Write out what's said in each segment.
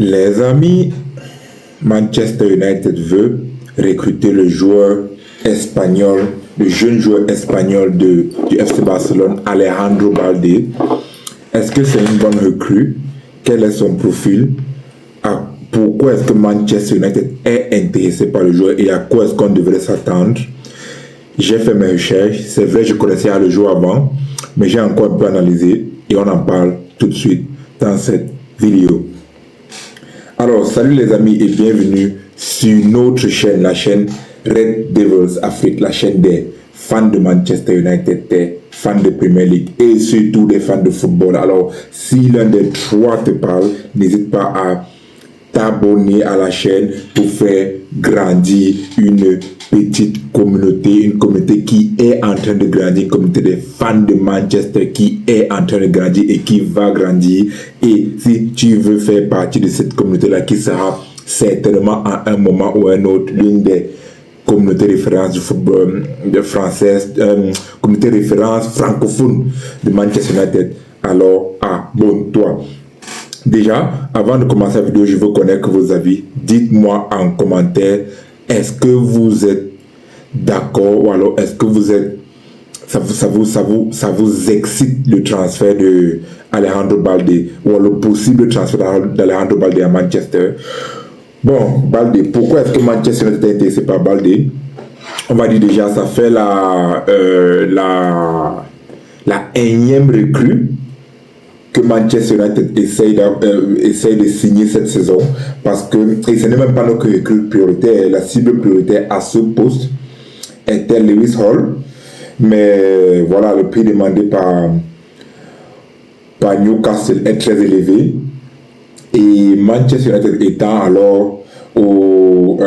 Les amis, Manchester United veut recruter le joueur espagnol, le jeune joueur espagnol du FC Barcelone, Alejandro Balde. Est-ce que c'est une bonne recrue? Quel est son profil? Pourquoi est-ce que Manchester United est intéressé par le joueur et à quoi est-ce qu'on devrait s'attendre? J'ai fait mes recherches. C'est vrai, je connaissais le joueur avant, mais j'ai encore un peu analysé et on en parle tout de suite dans cette vidéo. Alors, salut les amis et bienvenue sur notre chaîne, la chaîne Red Devils Afrique, la chaîne des fans de Manchester United, des fans de Premier League et surtout des fans de football. Alors, si l'un des trois te parle, n'hésite pas à t'abonner à la chaîne pour faire grandir une petite communauté, une communauté qui est en train de grandir, une communauté des fans de Manchester qui est en train de grandir et qui va grandir. Et si tu veux faire partie de cette communauté-là, qui sera certainement à un moment ou un autre l'une des communautés références du football française, communauté référence francophone de Manchester United, alors abonne-toi. Déjà, avant de commencer la vidéo, je veux connaître vos avis. Dites-moi en commentaire, est-ce que vous êtes d'accord ou alors est-ce que vous êtes, ça vous excite le transfert de Alejandro Balde ou le possible transfert d'Alejandro Balde à Manchester? Bon, Balde, pourquoi est-ce que Manchester United est intéressé par Balde? On va dire déjà, ça fait la énième recrue que Manchester United essaye de signer cette saison, parce que ce n'est même pas notre recrue prioritaire. La cible prioritaire à ce poste était Lewis Hall, mais voilà, le prix demandé par Newcastle est très élevé et Manchester United étant alors au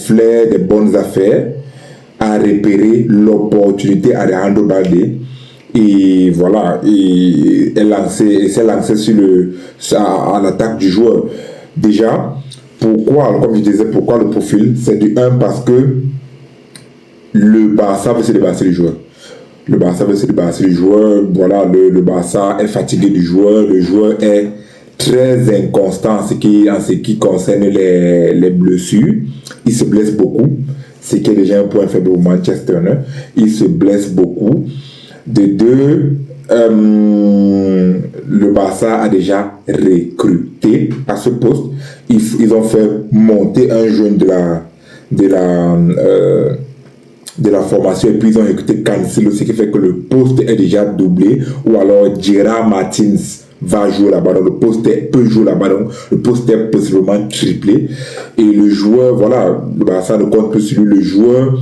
flair des bonnes affaires a repéré l'opportunité à Alejandro Balde. Et voilà, il s'est lancé à l'attaque du joueur. Déjà, pourquoi, comme je disais, pourquoi le profil? C'est du 1 parce que le Barça veut se débarrasser du joueur. Le Barça veut se débarrasser du joueur. Voilà, le Barça est fatigué du joueur. Le joueur est très inconstant en ce qui concerne les blessures. Il se blesse beaucoup. Ce qui est déjà un point faible au Manchester. Il se blesse beaucoup. De deux, le Barça a déjà recruté à ce poste. Ils ont fait monter un jeune de la formation et puis ils ont recruté Cancelo, ce qui fait que le poste est déjà doublé. Ou alors Gerard Martins va jouer là-bas, donc le poste peut jouer là-bas, donc le poste est possiblement triplé. Et le joueur, voilà, le Barça ne compte plus sur lui. Le joueur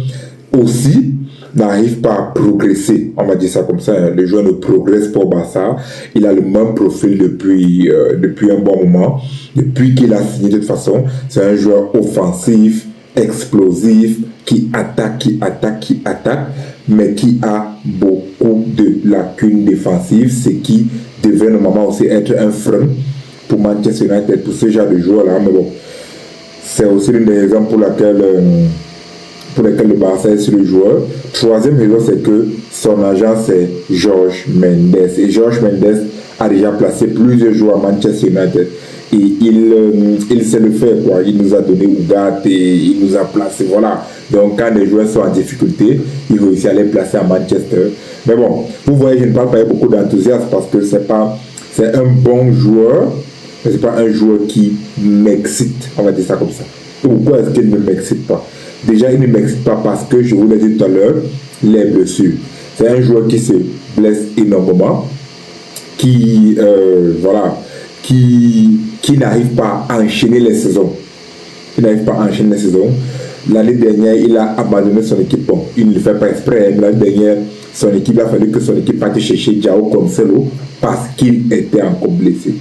aussi n'arrive pas à progresser, on va dire ça comme ça. Le joueur ne progresse pas au Barça. Il a le même profil depuis un bon moment, depuis qu'il a signé. De toute façon, c'est un joueur offensif, explosif, qui attaque, mais qui a beaucoup de lacunes défensives, ce qui devrait normalement aussi être un frein pour Manchester United, pour ce genre de joueur-là. Mais bon, c'est aussi l'une des raisons pour lesquelles le Barça est sur le joueur. Troisième raison, c'est que son agent, c'est Jorge Mendes. Et Jorge Mendes a déjà placé plusieurs joueurs à Manchester United. Et il sait le faire, quoi. Il nous a donné Ugarte et il nous a placé, voilà. Donc, quand les joueurs sont en difficulté, il réussit à les placer à Manchester. Mais bon, vous voyez, je ne parle pas avec beaucoup d'enthousiasme parce que c'est un bon joueur, mais c'est pas un joueur qui m'excite, on va dire ça comme ça. Pourquoi est-ce qu'il ne m'excite pas? Déjà, il ne m'excite pas parce que, je vous l'ai dit tout à l'heure, les blessures. C'est un joueur qui se blesse énormément, qui n'arrive pas à enchaîner les saisons. L'année dernière, il a abandonné son équipe. Bon, il ne le fait pas exprès. L'année dernière, il a fallu que son équipe parte chercher João Cancelo parce qu'il était encore blessé.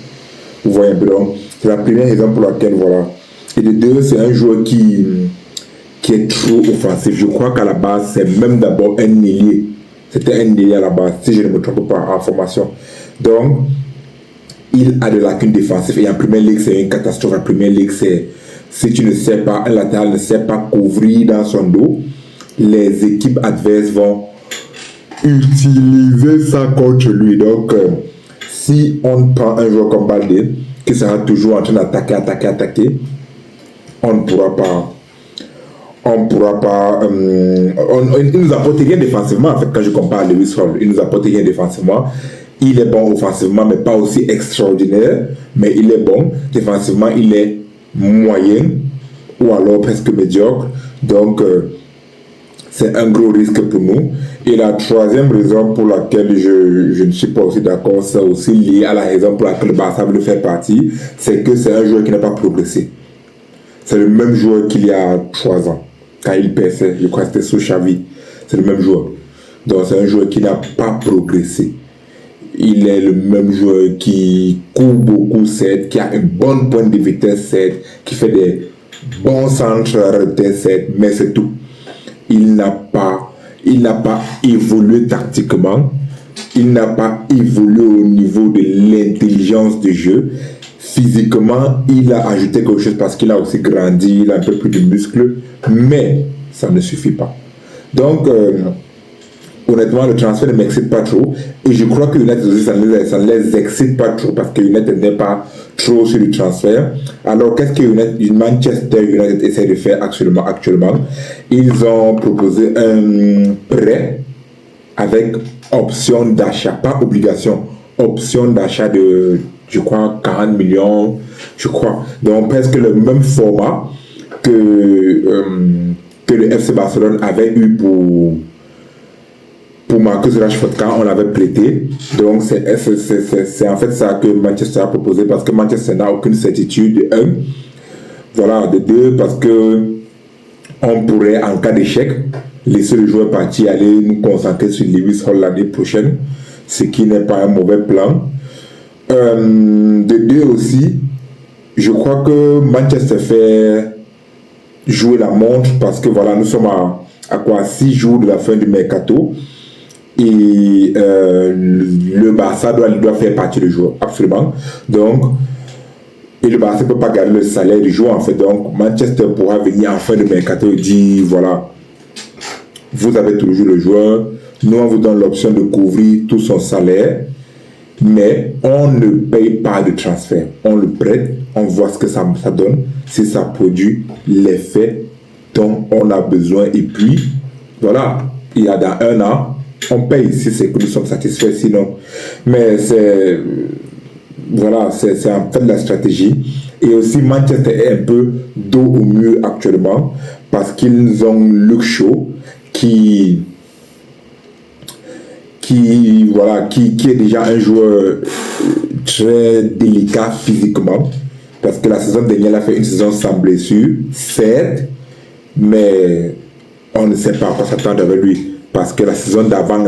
Vous voyez un peu, donc, c'est la première raison pour laquelle, voilà. Et de deux, c'est un joueur qui est trop offensif. Je crois qu'à la base, c'est même d'abord un ailier. C'était un ailier à la base, si je ne me trompe pas, en formation. Donc, il a des lacunes défensives. Et en Premier League, c'est une catastrophe. En Premier League, c'est, si tu ne sais pas, un latéral ne sait pas couvrir dans son dos, les équipes adverses vont utiliser ça contre lui. Donc, si on prend un joueur comme Balde, qui sera toujours en train d'attaquer, on ne pourra pas. Il nous apporte rien défensivement, en fait, quand je compare Lewis Hall. Il nous apporte rien défensivement. Il est bon offensivement, mais pas aussi extraordinaire. Mais il est bon. Défensivement, il est moyen ou alors presque médiocre. Donc, c'est un gros risque pour nous. Et la troisième raison pour laquelle je ne suis pas aussi d'accord, c'est aussi lié à la raison pour laquelle le Barça veut le faire partie, c'est que c'est un joueur qui n'a pas progressé. C'est le même joueur qu'il y a 3 ans, quand il perçait, je crois que c'était sous Xavi. C'est le même joueur. Donc c'est un joueur qui n'a pas progressé. Il est le même joueur qui court beaucoup, certes, qui a une bonne pointe de vitesse, certes, qui fait des bons centres à vitesse, certes, mais c'est tout. Il n'a pas évolué tactiquement. Il n'a pas évolué au niveau de l'intelligence de jeu. Physiquement, il a ajouté quelque chose parce qu'il a aussi grandi, il a un peu plus de muscles, mais ça ne suffit pas. Donc, honnêtement, le transfert ne m'excite pas trop. Et je crois que United aussi, ça ne les excite pas trop parce que United n'est pas trop sur le transfert. Alors, qu'est-ce que Manchester United essaie de faire actuellement? Ils ont proposé un prêt avec option d'achat, pas obligation, option d'achat de, je crois, 40 millions, je crois. Donc, presque le même format que le FC Barcelone avait eu pour Marcus Rashford quand on l'avait prêté. Donc c'est en fait ça que Manchester a proposé parce que Manchester n'a aucune certitude de 1. Voilà, de 2 parce que on pourrait en cas d'échec laisser le joueur partir, aller nous concentrer sur Lewis Hall l'année prochaine, ce qui n'est pas un mauvais plan. De 2 aussi, je crois que Manchester fait jouer la montre parce que voilà, nous sommes à quoi 6 jours de la fin du mercato. Et le Barça doit faire partie du joueur, absolument. Donc, et le Barça ne peut pas garder le salaire du joueur, en fait. Donc, Manchester pourra venir en fin de mercato et dire, voilà, vous avez toujours le joueur, nous on vous donne l'option de couvrir tout son salaire, mais on ne paye pas de transfert. On le prête, on voit ce que ça donne, si ça produit l'effet dont on a besoin. Et puis, voilà, il y a dans 1 an, on paye si c'est que nous sommes satisfaits, sinon. Mais c'est voilà, c'est en fait la stratégie. Et aussi Manchester est un peu dos au mur actuellement parce qu'ils ont Luke Shaw qui est déjà un joueur très délicat physiquement parce que la saison dernière il a fait une saison sans blessure, certes, mais on ne sait pas à quoi s'attendre avec lui. Parce que la saison d'avant,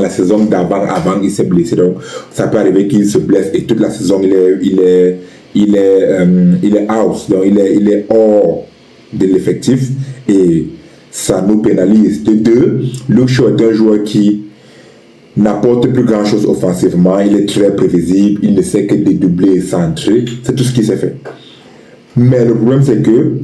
il s'est blessé. Donc, ça peut arriver qu'il se blesse et toute la saison, il est out. Donc, il est hors de l'effectif et ça nous pénalise. De 2, Luke Shaw est un joueur qui n'apporte plus grand chose offensivement. Il est très prévisible. Il ne sait que dédoubler et centrer. C'est tout ce qu'il sait faire. Mais le problème, c'est que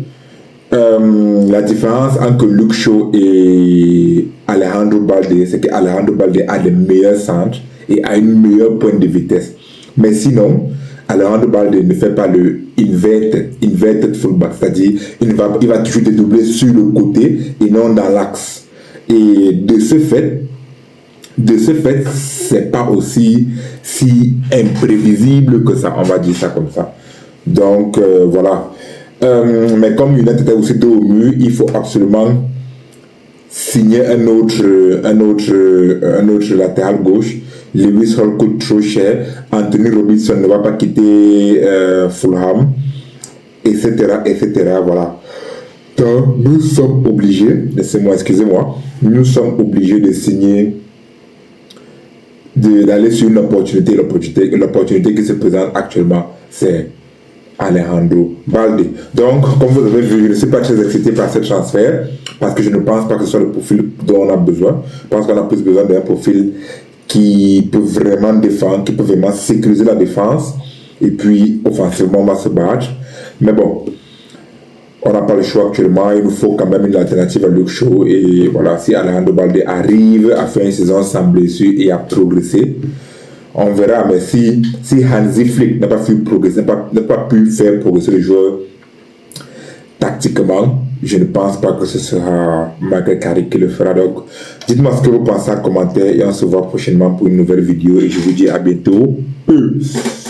la différence entre Luke Shaw et Alejandro Balde, c'est qu'Alejandro Balde a les meilleurs centres et a une meilleure pointe de vitesse. Mais sinon, Alejandro Balde ne fait pas le inverted fullback, c'est-à-dire il va toujours dédoubler sur le côté et non dans l'axe. Et de ce fait, c'est pas aussi si imprévisible que ça, on va dire ça comme ça. Donc voilà. Mais comme United est aussi dos au mur, il faut absolument signer un autre latéral gauche. Lewis Hall coûte trop cher. Anthony Robinson ne va pas quitter Fulham, etc., voilà. Donc, nous sommes obligés, excusez-moi, nous sommes obligés de signer, d'aller sur une opportunité. L'opportunité qui se présente actuellement, c'est Alejandro Balde. Donc, comme vous avez vu, je ne suis pas très excité par ce transfert parce que je ne pense pas que ce soit le profil dont on a besoin. Je pense qu'on a plus besoin d'un profil qui peut vraiment défendre, qui peut vraiment sécuriser la défense et puis offensivement on va se battre. Mais bon, on n'a pas le choix actuellement. Il nous faut quand même une alternative à Luke Shaw. Et voilà, si Alejandro Balde arrive à faire une saison sans blessure et à progresser, On verra, mais si Hansi Flick n'a pas pu progresser, n'a pas pu faire progresser le joueur tactiquement, je ne pense pas que ce sera Michael Carrick qui le fera. Donc, dites-moi ce que vous pensez en commentaire et on se voit prochainement pour une nouvelle vidéo et je vous dis à bientôt. Peace.